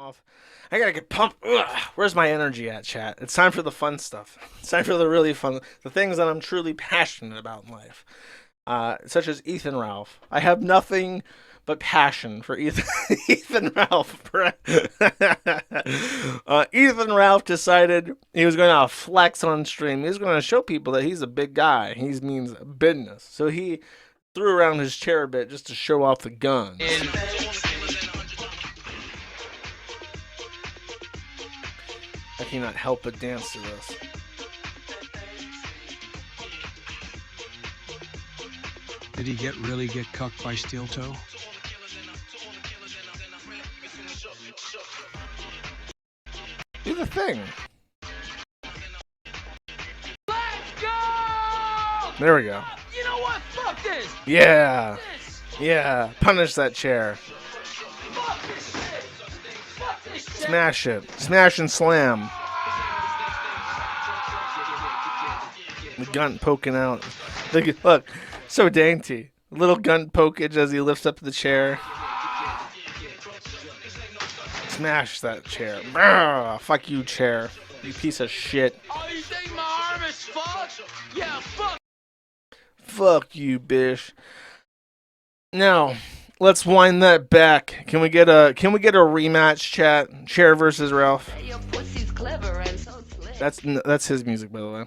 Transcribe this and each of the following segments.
Ralph. I gotta get pumped. Ugh. Where's my energy at, chat? It's time for the fun stuff. It's time for the really fun, the things that I'm truly passionate about in life, such as Ethan Ralph. I have nothing but passion for Ethan, Ethan Ralph. Ethan Ralph decided he was going to flex on stream. He was going to show people that he's a big guy. He means business. So he threw around his chair a bit just to show off the guns. I cannot help but dance to this. Did he really get cucked by Steel Toe? Do the thing. Let's go! There we go. You know what? Fuck this! Yeah. Fuck this! Yeah. Punish that chair. Fuck this shit! Fuck this shit! Smash it. Smash and slam. The gun poking out. Look, so dainty. Little gun pokage as he lifts up the chair. Smash that chair. Brrr, fuck you, chair. You piece of shit. Oh, you think my arm is fucked? Yeah, fuck. Fuck you, bish. Now, let's wind that back. Can we get a rematch, chat? Chair versus Ralph. Your pussy's clever and so slick. That's his music, by the way.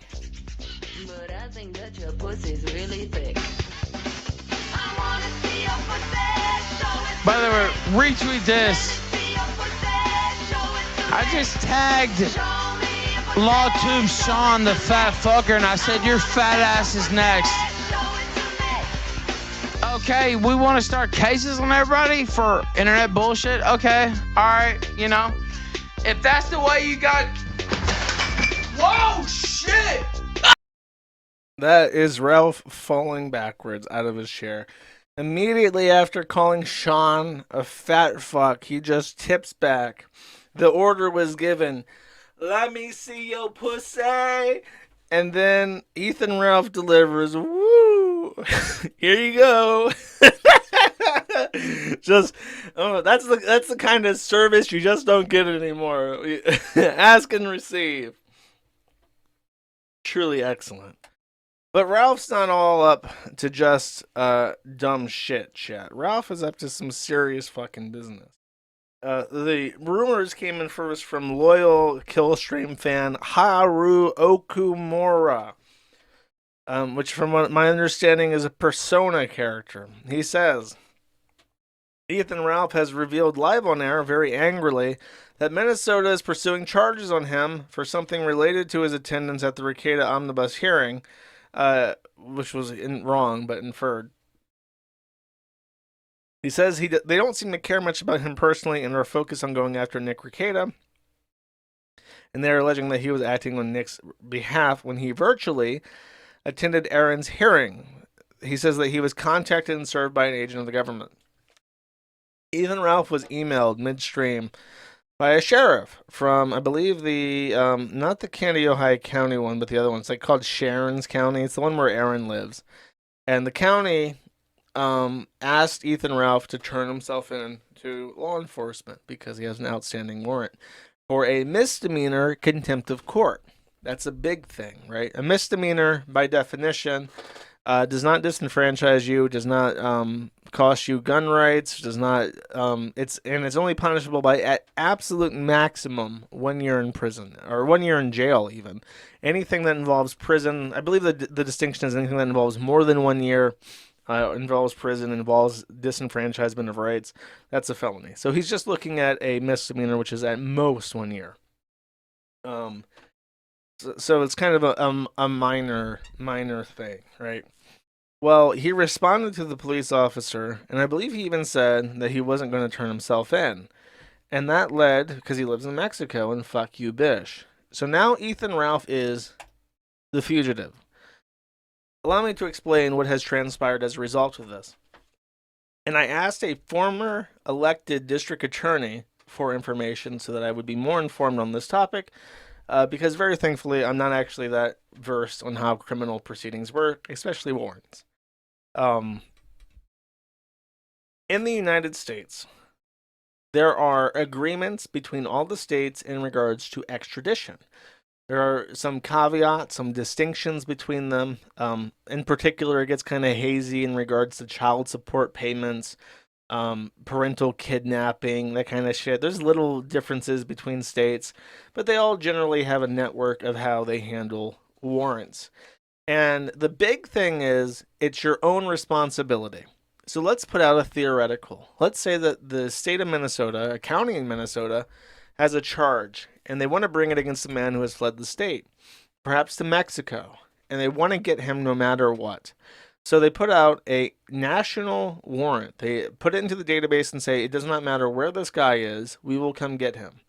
But I think that your pussy's really thick. I wanna see your pussy, show it. By the way, retweet this. I just tagged LawTube Sean, the fat fucker, and I said, your fat ass is next. Okay, we want to start cases on everybody for internet bullshit? Okay, alright, you know. If that's the way you got... Whoa, shit! That is Ralph falling backwards out of his chair. Immediately after calling Sean a fat fuck, he just tips back. The order was given, let me see your pussy. And then Ethan Ralph delivers, woo, here you go. Just, that's the kind of service you just don't get anymore. Ask and receive. Truly excellent. But Ralph's not all up to just dumb shit, chat. Ralph is up to some serious fucking business. The rumors came in first from loyal Killstream fan Haru Okumura, which from what my understanding is a Persona character. He says, Ethan Ralph has revealed live on air very angrily that Minnesota is pursuing charges on him for something related to his attendance at the Rekieta Omnibus hearing, which was wrong but inferred. He says they don't seem to care much about him personally and are focused on going after Nick Rekieta. And they're alleging that he was acting on Nick's behalf when he virtually attended Aaron's hearing. He says that he was contacted and served by an agent of the government. Ethan Ralph was emailed midstream by a sheriff from, I believe, the, not the Candy, Ohio County one, but the other one. It's like called Sharon's County. It's the one where Aaron lives. And the county asked Ethan Ralph to turn himself in to law enforcement because he has an outstanding warrant for a misdemeanor contempt of court. That's a big thing, right? A misdemeanor, by definition, does not disenfranchise you, does not cost you gun rights, does not. It's only punishable by at absolute maximum 1 year in prison or 1 year in jail. Even anything that involves prison, I believe the distinction is anything that involves more than 1 year. Involves prison, involves disenfranchisement of rights. That's a felony. So he's just looking at a misdemeanor, which is at most 1 year. So it's kind of a minor thing, right? Well, he responded to the police officer, and I believe he even said that he wasn't going to turn himself in. And that led, because he lives in Mexico, and fuck you, bish. So now Ethan Ralph is the fugitive. Allow me to explain what has transpired as a result of this. And I asked a former elected district attorney for information so that I would be more informed on this topic, because very thankfully I'm not actually that versed on how criminal proceedings work, especially warrants. In the United States, there are agreements between all the states in regards to extradition. There are some caveats, some distinctions between them. In particular, it gets kind of hazy in regards to child support payments, parental kidnapping, that kind of shit. There's little differences between states, but they all generally have a network of how they handle warrants. And the big thing is, it's your own responsibility. So let's put out a theoretical. Let's say that the state of Minnesota, a county in Minnesota, has a charge, and they want to bring it against a man who has fled the state, perhaps to Mexico, and they want to get him no matter what. So they put out a national warrant. They put it into the database and say, it does not matter where this guy is, we will come get him.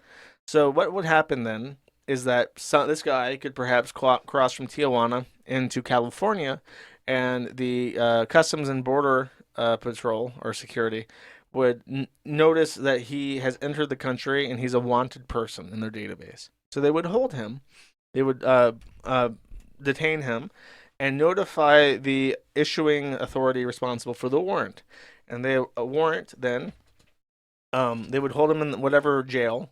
So what would happen then is that this guy could perhaps cross from Tijuana into California, and the Customs and Border Patrol or security would notice that he has entered the country and he's a wanted person in their database. So they would hold him, they would detain him, and notify the issuing authority responsible for the warrant. And they a warrant then, they would hold him in whatever jail.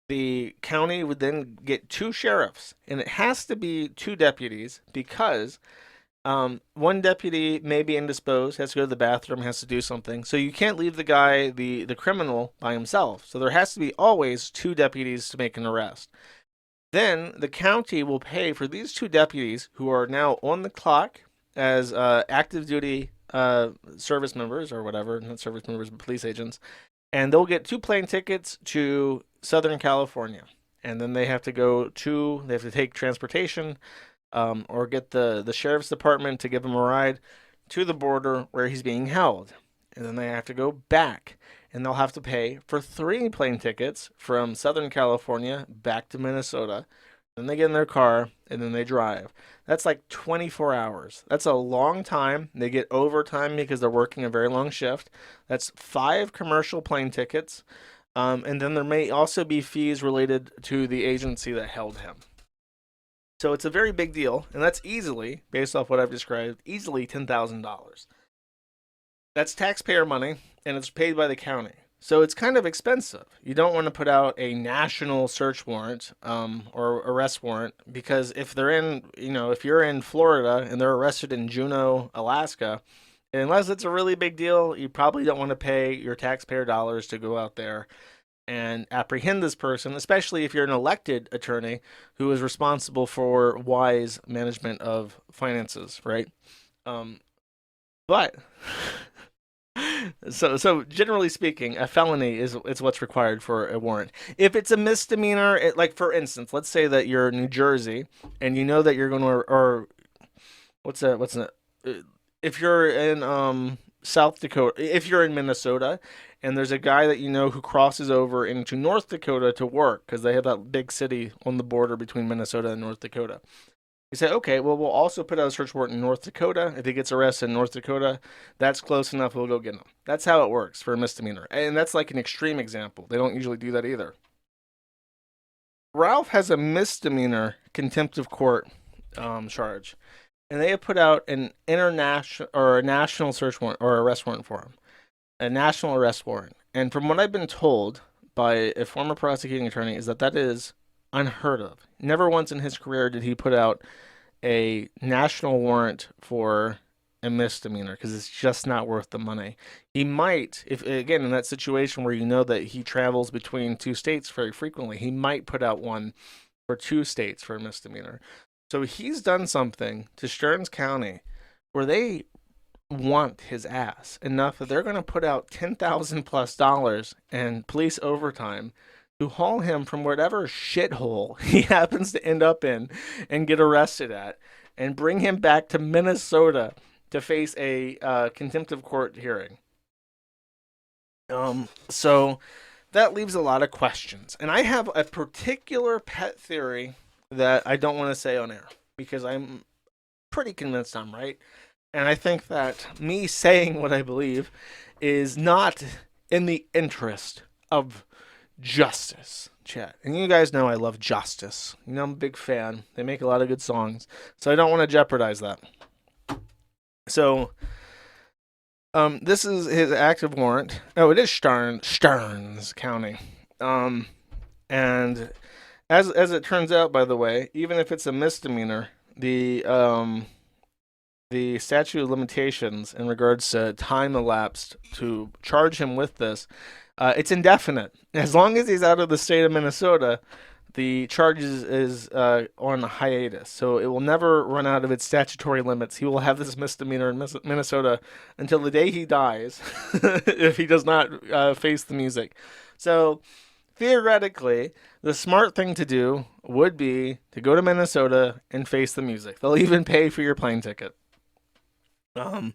The county would then get 2 sheriffs, and it has to be 2 deputies because one deputy may be indisposed, has to go to the bathroom, has to do something. So you can't leave the guy, the criminal, by himself. So there has to be always 2 deputies to make an arrest. Then the county will pay for these 2 deputies who are now on the clock as active duty service members or whatever, not service members, but police agents. And they'll get 2 plane tickets to Southern California. And then they have to take transportation or get the sheriff's department to give him a ride to the border where he's being held. And then they have to go back. And they'll have to pay for 3 plane tickets from Southern California back to Minnesota. Then they get in their car, and then they drive. That's like 24 hours. That's a long time. They get overtime because they're working a very long shift. That's 5 commercial plane tickets. And then there may also be fees related to the agency that held him. So it's a very big deal, and that's easily, based off what I've described, easily $10,000. That's taxpayer money, and it's paid by the county. So it's kind of expensive. You don't want to put out a national search warrant or arrest warrant, because if they're if you're in Florida and they're arrested in Juneau, Alaska, unless it's a really big deal, you probably don't want to pay your taxpayer dollars to go out there and apprehend this person, especially if you're an elected attorney who is responsible for wise management of finances, right? But so generally speaking, a felony is what's required for a warrant. If it's a misdemeanor, like for instance, let's say that you're in New Jersey and you know that you're going to, or if you're in South Dakota, if you're in Minnesota, and there's a guy that you know who crosses over into North Dakota to work because they have that big city on the border between Minnesota and North Dakota. You say, okay, well, we'll also put out a search warrant in North Dakota. If he gets arrested in North Dakota, that's close enough, we'll go get him. That's how it works for a misdemeanor. And that's like an extreme example. They don't usually do that either. Ralph has a misdemeanor contempt of court charge. And they have put out an international or a national search warrant or arrest warrant for him. A national arrest warrant. And from what I've been told by a former prosecuting attorney is that is unheard of. Never once in his career did he put out a national warrant for a misdemeanor because it's just not worth the money. He might, if again in that situation where you know that he travels between 2 states very frequently, he might put out one for 2 states for a misdemeanor. So he's done something to Stearns County where they want his ass enough that they're going to put out $10,000+ and police overtime to haul him from whatever shithole he happens to end up in and get arrested at, and bring him back to Minnesota to face a contempt of court hearing. So that leaves a lot of questions. And I have a particular pet theory that I don't want to say on air because I'm pretty convinced I'm right. And I think that me saying what I believe is not in the interest of justice, chat. And you guys know I love justice. You know, I'm a big fan. They make a lot of good songs. So I don't want to jeopardize that. So This is his active warrant. Oh, it is Stearns County. Um, and as it turns out, by the way, even if it's a misdemeanor, the statute of limitations in regards to time elapsed to charge him with this, it's indefinite. As long as he's out of the state of Minnesota, the charge is on hiatus, so it will never run out of its statutory limits. He will have this misdemeanor in Minnesota until the day he dies, if he does not face the music. So theoretically, the smart thing to do would be to go to Minnesota and face the music. They'll even pay for your plane ticket. Um,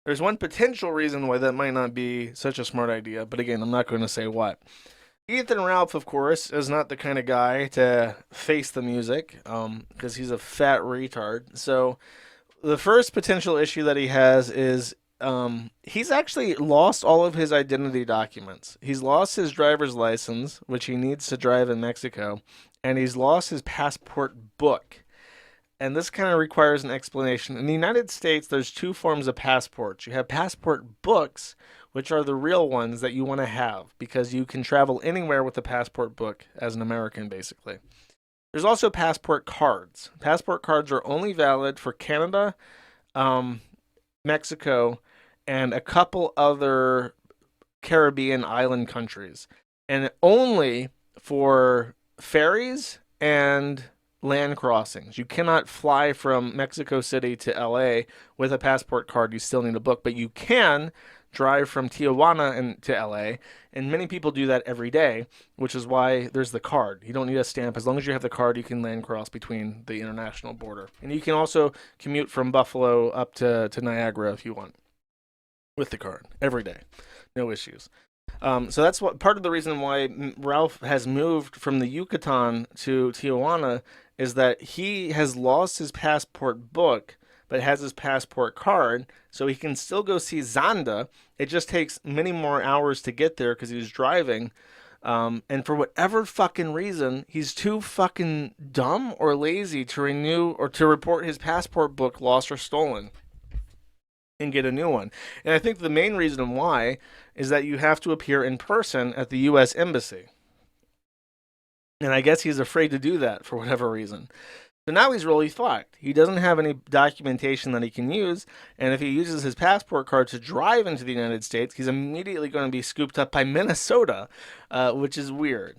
there's one potential reason why that might not be such a smart idea, but again, I'm not going to say what. Ethan Ralph, of course, is not the kind of guy to face the music, because he's a fat retard. So the first potential issue that he has is he's actually lost all of his identity documents. He's lost his driver's license, which he needs to drive in Mexico, and he's lost his passport book. And this kind of requires an explanation. In the United States, there's two forms of passports. You have passport books, which are the real ones that you want to have because you can travel anywhere with a passport book as an American, basically. There's also passport cards. Passport cards are only valid for Canada, Mexico, and a couple other Caribbean island countries, and only for ferries and land crossings. You cannot fly from Mexico City to LA with a passport card. You still need a book, but you can drive from Tijuana to LA, and many people do that every day, which is why there's the card. You don't need a stamp. As long as you have the card, you can land cross between the international border. And you can also commute from Buffalo up to Niagara if you want with the card every day. No issues. So that's what part of the reason why Ralph has moved from the Yucatan to Tijuana is that he has lost his passport book, but has his passport card, so he can still go see Zanda. It just takes many more hours to get there because he's driving. And for whatever fucking reason, he's too fucking dumb or lazy to renew or to report his passport book lost or stolen and get a new one. And I think the main reason why is that you have to appear in person at the U.S. Embassy. And I guess he's afraid to do that for whatever reason. So now he's really fucked. He doesn't have any documentation that he can use, and if he uses his passport card to drive into the United States, he's immediately going to be scooped up by Minnesota, which is weird.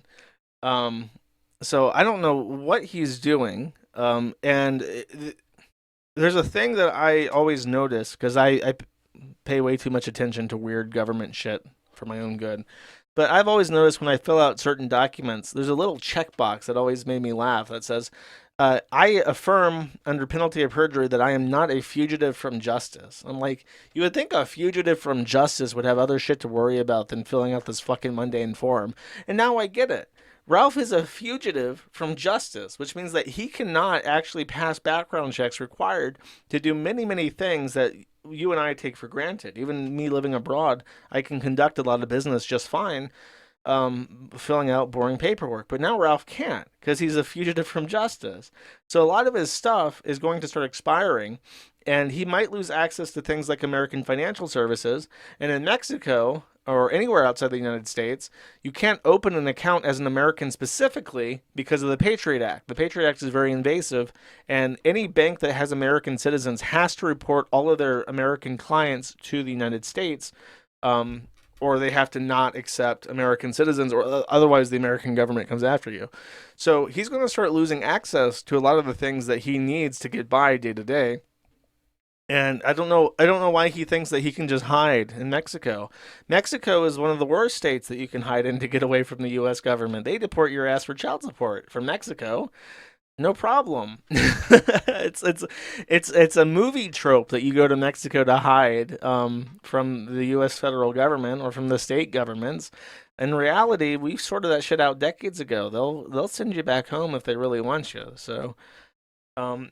So I don't know what he's doing, there's a thing that I always notice, because I pay way too much attention to weird government shit for my own good. But I've always noticed when I fill out certain documents, there's a little checkbox that always made me laugh that says, I affirm under penalty of perjury that I am not a fugitive from justice. I'm like, you would think a fugitive from justice would have other shit to worry about than filling out this fucking mundane form. And now I get it. Ralph is a fugitive from justice, which means that he cannot actually pass background checks required to do many, many things that you and I take for granted. Even me living abroad, I can conduct a lot of business just fine, filling out boring paperwork. But now Ralph can't because he's a fugitive from justice. So a lot of his stuff is going to start expiring, and he might lose access to things like American financial services. And in Mexico, or anywhere outside the United States, you can't open an account as an American specifically because of the Patriot Act. The Patriot Act is very invasive, and any bank that has American citizens has to report all of their American clients to the United States, or they have to not accept American citizens, or otherwise the American government comes after you. So he's going to start losing access to a lot of the things that he needs to get by day to day. And I don't know why he thinks that he can just hide in Mexico. Mexico is one of the worst states that you can hide in to get away from the U.S. government. They deport your ass for child support from Mexico. No problem. It's a movie trope that you go to Mexico to hide from the U.S. federal government or from the state governments. In reality, we sorted that shit out decades ago. They'll send you back home if they really want you. So.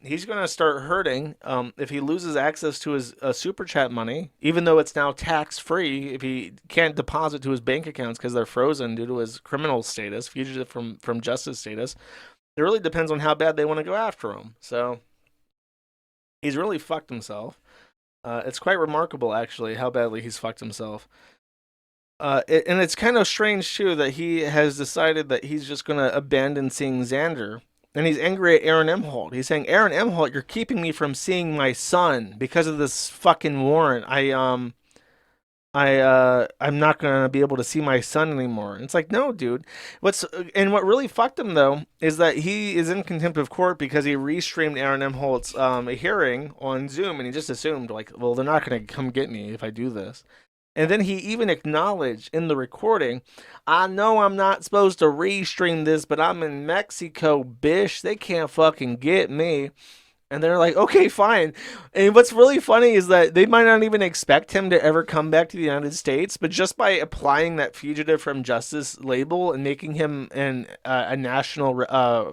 He's going to start hurting if he loses access to his super chat money, even though it's now tax free. If he can't deposit to his bank accounts because they're frozen due to his criminal status, fugitive from justice status, it really depends on how bad they want to go after him. So he's really fucked himself. It's quite remarkable, actually, how badly he's fucked himself. And it's kind of strange too that he has decided that he's just gonna abandon seeing Xander, and he's angry at Aaron Imholte. He's saying, "Aaron Imholte, you're keeping me from seeing my son because of this fucking warrant. I'm not gonna be able to see my son anymore." And it's like, no, dude. What really fucked him though is that he is in contempt of court because he restreamed Aaron Imholt's hearing on Zoom, and he just assumed like, well, they're not gonna come get me if I do this. And then he even acknowledged in the recording, I know I'm not supposed to restream this, but I'm in Mexico, bish. They can't fucking get me. And they're like, okay, fine. And what's really funny is that they might not even expect him to ever come back to the United States, but just by applying that fugitive from justice label and making him a national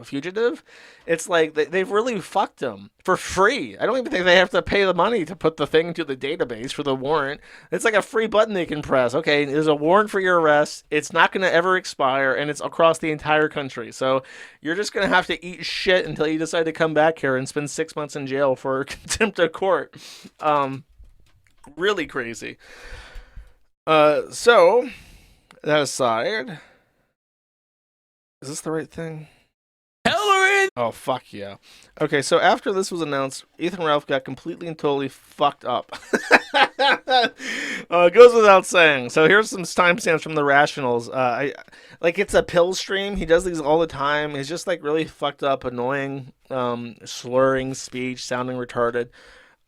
fugitive, it's like they've really fucked him for free. I don't even think they have to pay the money to put the thing to the database for the warrant. It's like a free button they can press. Okay, there's a warrant for your arrest. It's not going to ever expire, and it's across the entire country. So you're just going to have to eat shit until you decide to come back here and spend 6 months in jail for contempt of court. Really crazy. So, that aside, is this the right thing? Hillary! Oh, fuck yeah. Okay, so after this was announced, Ethan Ralph got completely and totally fucked up. It goes without saying. So here's some timestamps from the Rationals. It's a pill stream. He does these all the time. He's just like really fucked up, annoying, slurring speech, sounding retarded.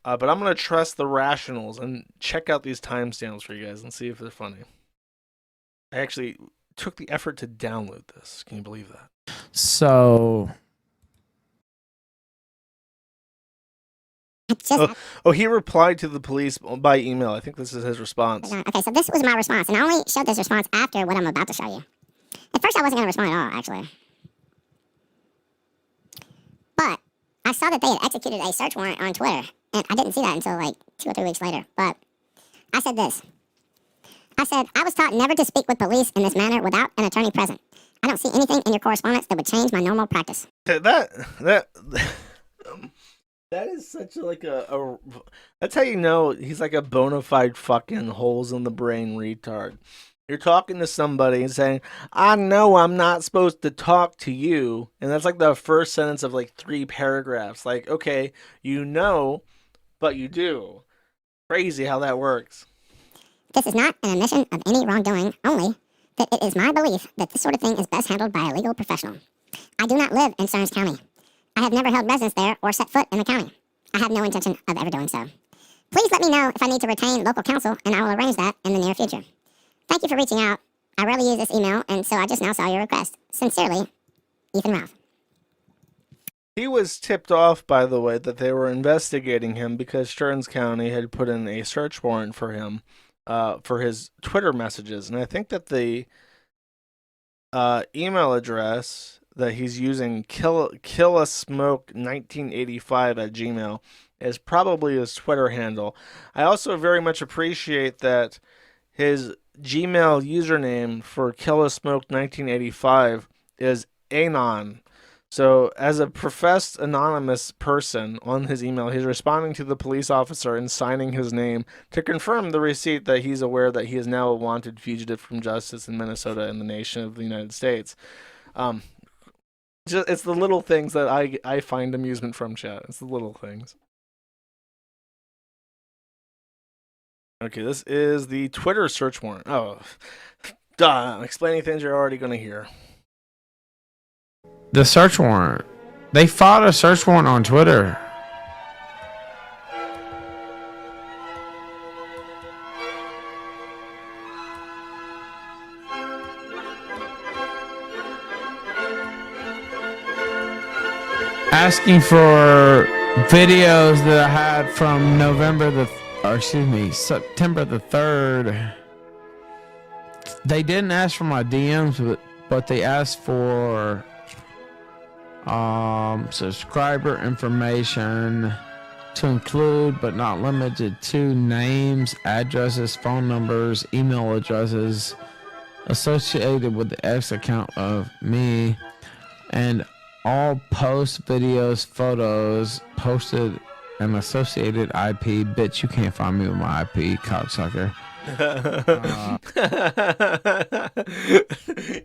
But I'm going to trust the Rationals and check out these timestamps for you guys and see if they're funny. I actually took the effort to download this. Can you believe that? So he replied to the police by email. I think this is his response. Okay, so this was my response, and I only showed this response after what I'm about to show you. At first, I wasn't going to respond at all, actually. But I saw that they had executed a search warrant on Twitter, and I didn't see that until like 2 or 3 weeks later. But I said this. I said, I was taught never to speak with police in this manner without an attorney present. I don't see anything in your correspondence that would change my normal practice. That is such a that's how you know he's like a bona fide fucking holes in the brain retard. You're talking to somebody and saying, I know I'm not supposed to talk to you. And that's like the first sentence of like 3 paragraphs. Like, okay, you know, but you do. Crazy how that works. This is not an admission of any wrongdoing, only that it is my belief that this sort of thing is best handled by a legal professional. I do not live in Stearns County. I have never held residence there or set foot in the county. I have no intention of ever doing so. Please let me know if I need to retain local counsel, and I will arrange that in the near future. Thank you for reaching out. I rarely use this email, and so I just now saw your request. Sincerely, Ethan Ralph. He was tipped off, by the way, that they were investigating him because Stearns County had put in a search warrant for him for his Twitter messages. And I think that the email address that he's using, killasmoke1985@gmail, is probably his Twitter handle. I also very much appreciate that his Gmail username for killasmoke1985 is Anon. So, as a professed anonymous person on his email, he's responding to the police officer and signing his name to confirm the receipt that he's aware that he is now a wanted fugitive from justice in Minnesota and the nation of the United States. It's the little things that I find amusement from, chat. It's the little things. Okay, this is the Twitter search warrant. Oh, duh. I'm explaining things you're already going to hear. the search warrant. They filed a search warrant on Twitter. Asking for videos that I had from September the 3rd. They didn't ask for my DMs, but they asked for subscriber information to include but not limited to names, addresses, phone numbers, email addresses associated with the X account of me, and all posts, videos, photos posted and associated IP. Bitch, you can't find me with my IP, cocksucker.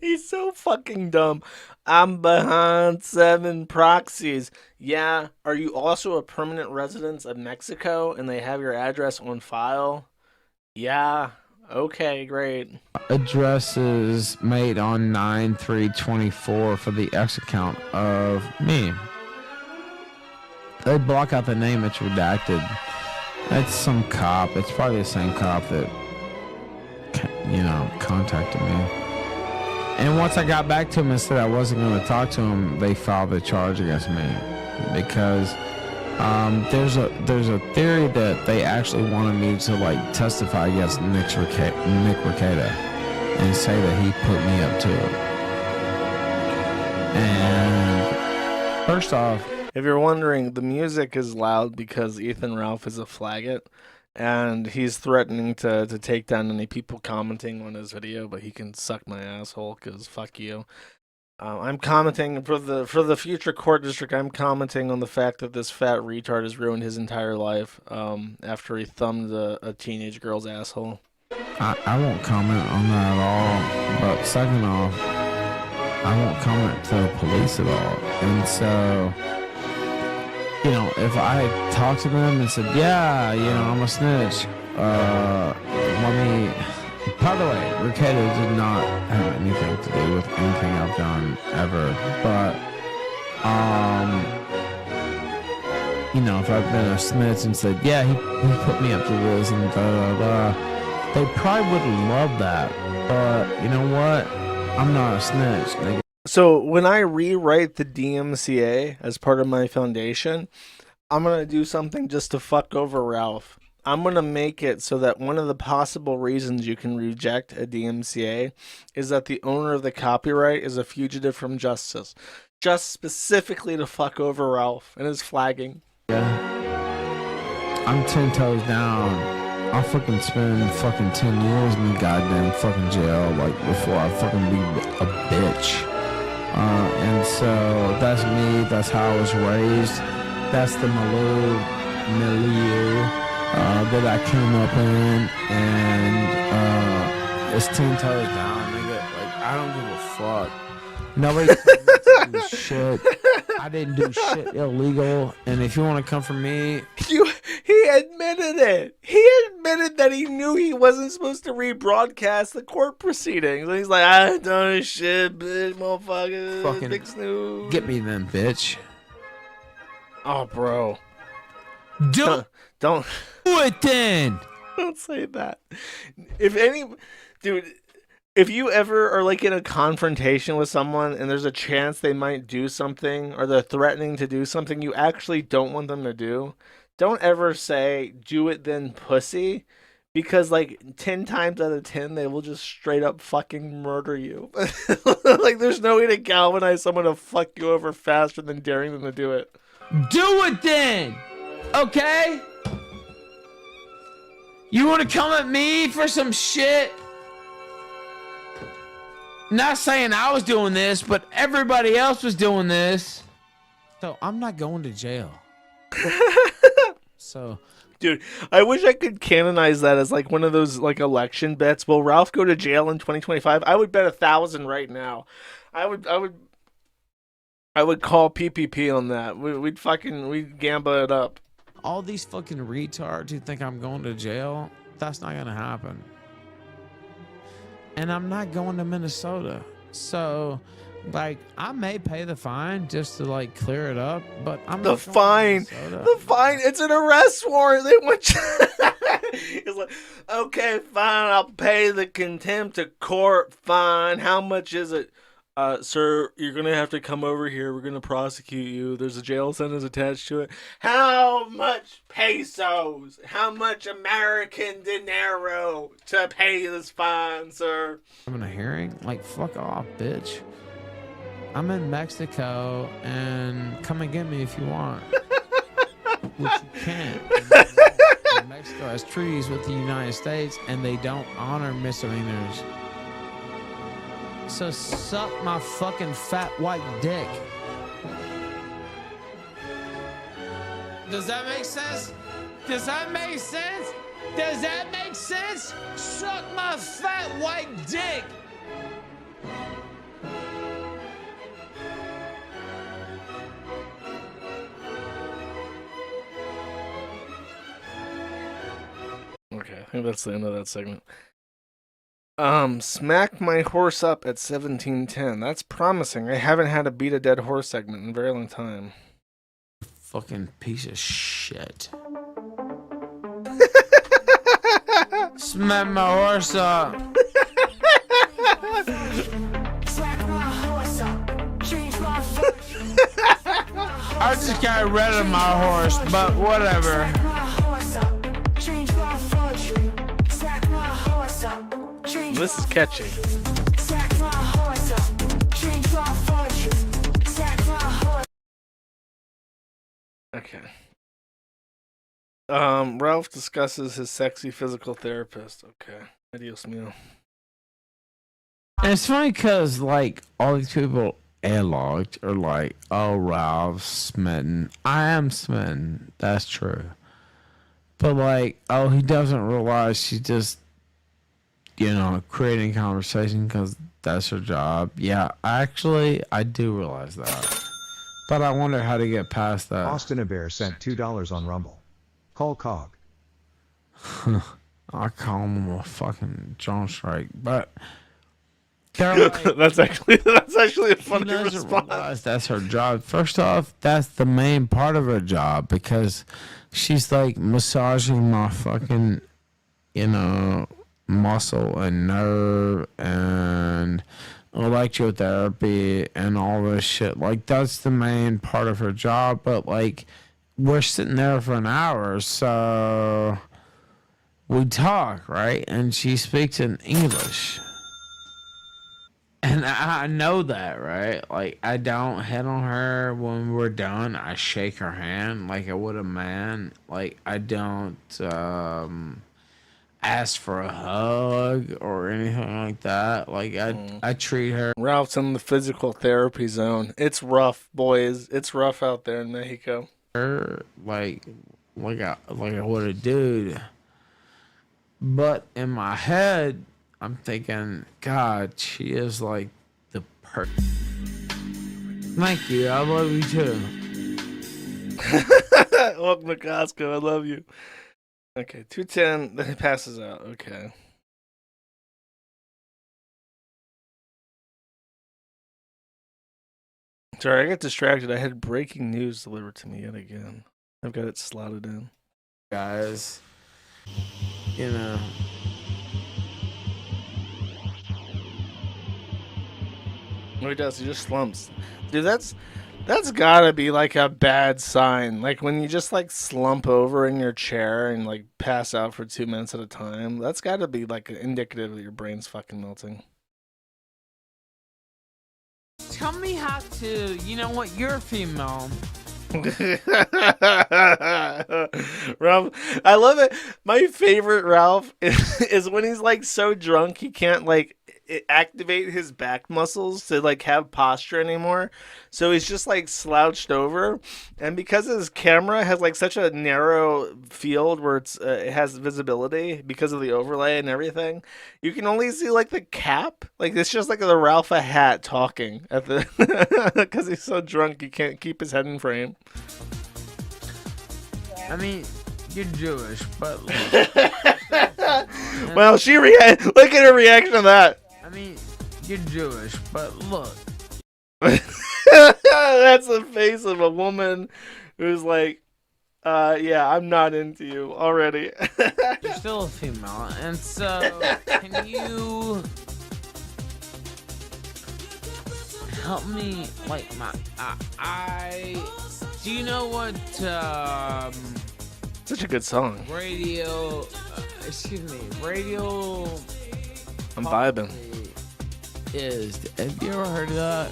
He's so fucking dumb. I'm behind 7 proxies. Yeah. Are you also a permanent resident of Mexico and they have your address on file? Yeah. Okay, great. Addresses made on 9/3/24 for the X account of me. They block out the name, it's redacted. It's some cop. It's probably the same cop that, contacted me. And once I got back to him and said I wasn't going to talk to him, they filed a charge against me because there's a theory that they actually wanted me to like testify against Nick Rekieta and say that he put me up to it. And first off, If you're wondering, the music is loud because Ethan Ralph is a flaggot, and he's threatening to take down any people commenting on his video, but he can suck my asshole because fuck you. I'm commenting for the future court district. I'm commenting on the fact that this fat retard has ruined his entire life after he thumbed a teenage girl's asshole. I won't comment on that at all. But second off, I won't comment to the police at all. And so, if I talked to them and said, yeah, I'm a snitch, by the way, Rekieta did not have anything to do with anything I've done ever, but, if I've been a snitch and said, yeah, he put me up to this and da-da-da, they probably would love that, but you know what? I'm not a snitch, nigga. So when I rewrite the DMCA as part of my foundation, I'm going to do something just to fuck over Ralph. I'm going to make it so that one of the possible reasons you can reject a DMCA is that the owner of the copyright is a fugitive from justice. Just specifically to fuck over Ralph and his flagging. Yeah. I'm 10 toes down. I'll fucking spend fucking 10 years in the goddamn fucking jail, before I fucking be a bitch. And so that's me, that's how I was raised, that's the milieu that I came up in, and it's 10 toes down, nigga. I don't give a fuck. Nobody told me to do shit. I didn't do shit illegal, and if you want to come for me, He admitted it. He admitted that he knew he wasn't supposed to rebroadcast the court proceedings. And he's like, I ain't done shit, bitch, motherfucker. Fucking big snooze. get me then, bitch. Oh, bro. Don't Don't do it then. don't say that. Dude, if you ever are in a confrontation with someone and there's a chance they might do something or they're threatening to do something you actually don't want them to do, don't ever say, do it then, pussy, because 10 times out of 10, they will just straight up fucking murder you. There's no way to galvanize someone to fuck you over faster than daring them to do it. Do it then, okay? You want to come at me for some shit? Not saying I was doing this, but everybody else was doing this. So I'm not going to jail. So, dude, I wish I could canonize that as one of those election bets. Will Ralph go to jail in 2025? I would bet 1,000 right now. I would call PPP on that. We'd gamble it up. all these fucking retards who think I'm going to jail, that's not gonna happen. And I'm not going to Minnesota. So, I may pay the fine just to, clear it up, but I'm not going to Minnesota. The fine, it's an arrest warrant. They want you. It's like, okay, fine, I'll pay the contempt of court fine. How much is it? Sir, you're going to have to come over here. We're going to prosecute you. There's a jail sentence attached to it. How much pesos? How much American dinero to pay this fine, sir? Having a hearing? Fuck off, bitch. I'm in Mexico, and come and get me if you want. Which you can't. Mexico has treaties with the United States, and they don't honor misdemeanors. So suck my fucking fat white dick. Does that make sense? Does that make sense? Does that make sense? Suck my fat white dick. Okay, I think that's the end of that segment. Smack my horse up at 17:10. That's promising. I haven't had a beat a dead horse segment in a very long time. Fucking piece of shit. Smack my horse up. I just got rid of my horse, but whatever. This is catchy. Okay. Ralph discusses his sexy physical therapist. Okay. Adios mio. And it's funny because, like, all these people airlocked are like, oh, Ralph's smitten. I am smitten. That's true. But, like, oh, he doesn't realize she's just, you know, creating conversation because that's her job. Yeah, actually, I do realize that. But I wonder how to get past that. Austin Bear sent $2 on Rumble. Call Cog. I call him a fucking drone strike. But Caroline, that's actually a funny she doesn't response. realize that's her job. First off, that's the main part of her job because she's like massaging my fucking, you know, muscle and nerve and electrotherapy and all this shit. Like, that's the main part of her job. But, like, we're sitting there for an hour, so we talk, right? And she speaks in English. And I know that, right? Like, I don't hit on her when we're done. I shake her hand like I would a man. Like, I don't ask for a hug or anything like that. Like, I treat her. Ralph's in the physical therapy zone. It's rough, boys. It's rough out there in Mexico. Like I would a dude. But in my head, I'm thinking, God, she is like the perfect. Thank you. I love you too. Welcome to Costco. I love you. Okay, 210. Then he passes out. Okay. Sorry, I got distracted. I had breaking news delivered to me yet again. I've got it slotted in. Guys, you know. No, he does. He just slumps. Dude, that's gotta be like a bad sign. Like when you just like slump over in your chair and like pass out for 2 minutes at a time. That's gotta be like indicative that your brain's fucking melting. Tell me how to, you know what, you're a female. Ralph, I love it. My favorite Ralph is when he's like so drunk he can't like activate his back muscles to like have posture anymore. So he's just like slouched over, and because his camera has like such a narrow field where it has visibility because of the overlay and everything, you can only see like the cap. Like it's just like the Ralph a hat talking at the because he's so drunk he can't keep his head in frame. I mean, you're Jewish, but well, look at her reaction to that. I mean, you're Jewish, but look. That's the face of a woman who's like, yeah, I'm not into you already. You're still a female, and so can you help me? Like do you know what Such a good song. radio? Radio. I'm vibing. Have you ever heard of that?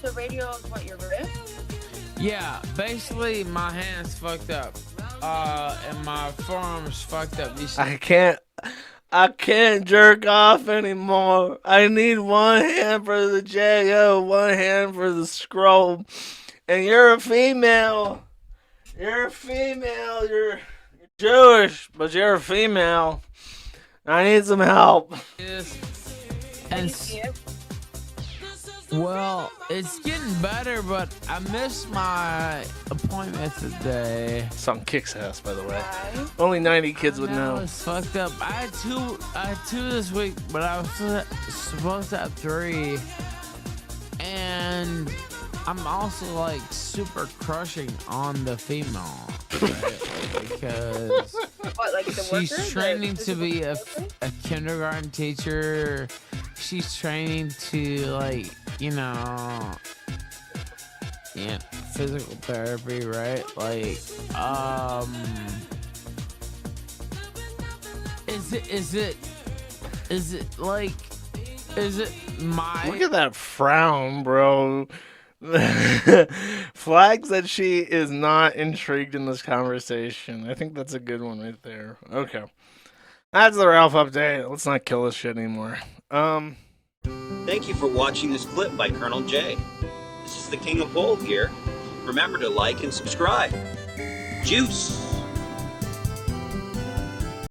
So radio is what, your wrist? Yeah, basically my hand's fucked up. And my forearm's fucked up. I can't jerk off anymore. I need one hand for the J-O, one hand for the scroll. and you're a female. You're a female. You're Jewish, but you're a female. I need some help. And well, it's getting better, but I missed my appointment today. Song kicks ass, by the way. Only 90 kids would know. It's fucked up. I had two this week, but I was supposed to have 3. And I'm also like super crushing on the female, right? Because What, like the she's worker? training The to be a physical kindergarten teacher. She's training to like, physical therapy, right? Like, is it my... Look at that frown, bro. Flags that she is not intrigued in this conversation. I think that's a good one right there. Okay. That's the Ralph update. Let's not kill this shit anymore. Thank you for watching this clip by Colonel J. This is the King of Bold here. Remember to like and subscribe. Juice!